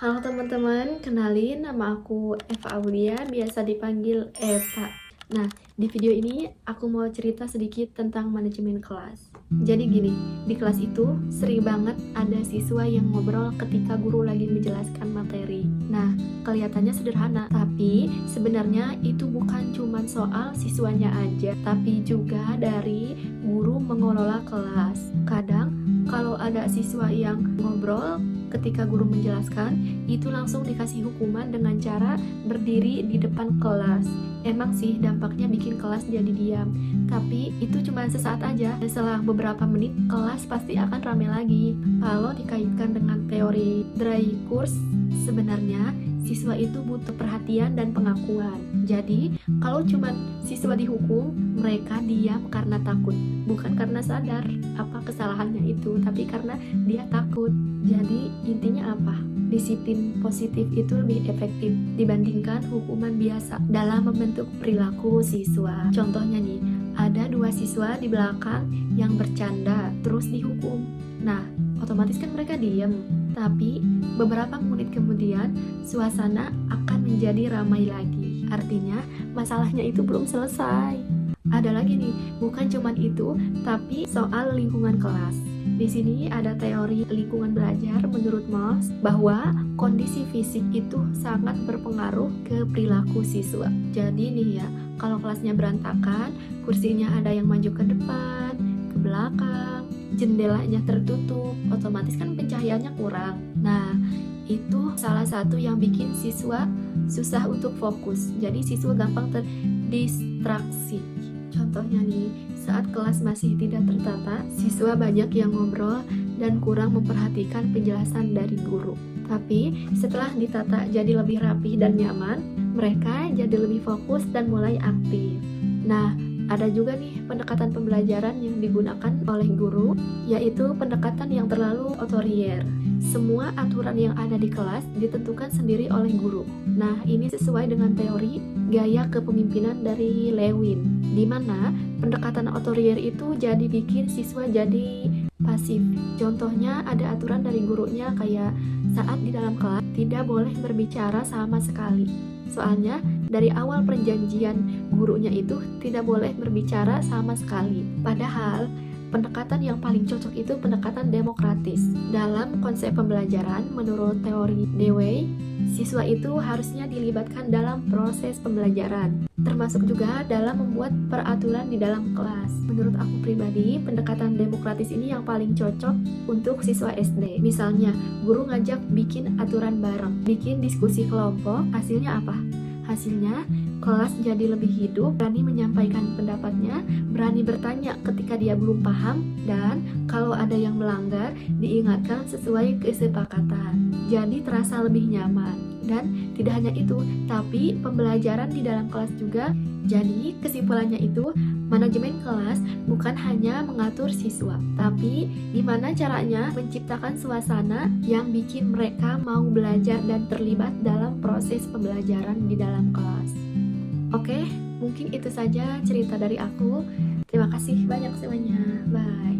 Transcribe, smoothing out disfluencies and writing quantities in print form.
Halo teman-teman, kenalin nama aku Eva Aulia, biasa dipanggil Eva. Nah, di video ini aku mau cerita sedikit tentang manajemen kelas. Jadi gini, di kelas itu sering banget ada siswa yang ngobrol ketika guru lagi menjelaskan materi. Nah, kelihatannya sederhana, tapi sebenarnya itu bukan cuma soal siswanya aja, tapi juga dari guru mengelola kelas. Kadang kalau ada siswa yang ngobrol ketika guru menjelaskan, itu langsung dikasih hukuman dengan cara berdiri di depan kelas. Emang sih dampaknya bikin kelas jadi diam, tapi itu cuma sesaat aja. Setelah beberapa menit, kelas pasti akan ramai lagi. Kalau dikaitkan dengan teori dry course, sebenarnya siswa itu butuh perhatian dan pengakuan. Jadi, kalau cuma siswa dihukum, mereka diam karena takut, bukan karena sadar apa kesalahannya itu, tapi karena dia takut. Jadi, intinya apa? Disiplin positif itu lebih efektif dibandingkan hukuman biasa dalam membentuk perilaku siswa. Contohnya nih, ada dua siswa di belakang yang bercanda terus dihukum. Nah, otomatis kan mereka diam. Tapi beberapa menit kemudian suasana akan menjadi ramai lagi. Artinya masalahnya itu belum selesai. Ada lagi nih, bukan cuma itu, tapi soal lingkungan kelas. Di sini ada teori lingkungan belajar menurut Moss bahwa kondisi fisik itu sangat berpengaruh ke perilaku siswa. Jadi nih ya, kalau kelasnya berantakan, kursinya ada yang maju ke depan, ke belakang, jendelanya tertutup, otomatis kan pencahayaannya kurang. Nah, itu salah satu yang bikin siswa susah untuk fokus. Jadi siswa gampang terdistraksi. Contohnya nih, saat kelas masih tidak tertata, siswa banyak yang ngobrol dan kurang memperhatikan penjelasan dari guru. Tapi setelah ditata jadi lebih rapi dan nyaman, mereka jadi lebih fokus dan mulai aktif. Nah, ada juga nih pendekatan pembelajaran yang digunakan oleh guru, yaitu pendekatan yang terlalu otoriter. Semua aturan yang ada di kelas ditentukan sendiri oleh guru. Nah, ini sesuai dengan teori gaya kepemimpinan dari Lewin, di mana pendekatan otoriter itu jadi bikin siswa jadi pasif. Contohnya ada aturan dari gurunya kayak saat di dalam kelas tidak boleh berbicara sama sekali. Soalnya dari awal perjanjian gurunya itu tidak boleh berbicara sama sekali. Padahal pendekatan yang paling cocok itu pendekatan demokratis. Dalam konsep pembelajaran, menurut teori Dewey, siswa itu harusnya dilibatkan dalam proses pembelajaran, termasuk juga dalam membuat peraturan di dalam kelas. Menurut aku pribadi, pendekatan demokratis ini yang paling cocok untuk siswa SD. Misalnya, guru ngajak bikin aturan bareng, bikin diskusi kelompok, hasilnya apa? Hasilnya, kelas jadi lebih hidup, berani menyampaikan pendapatnya, berani bertanya ketika dia belum paham, dan kalau ada yang melanggar, diingatkan sesuai kesepakatan. Jadi terasa lebih nyaman. Dan tidak hanya itu, tapi pembelajaran di dalam kelas juga. Jadi kesimpulannya itu, manajemen kelas bukan hanya mengatur siswa, tapi gimana caranya menciptakan suasana yang bikin mereka mau belajar dan terlibat dalam proses pembelajaran di dalam kelas. Oke, mungkin itu saja cerita dari aku. Terima kasih banyak semuanya. Bye.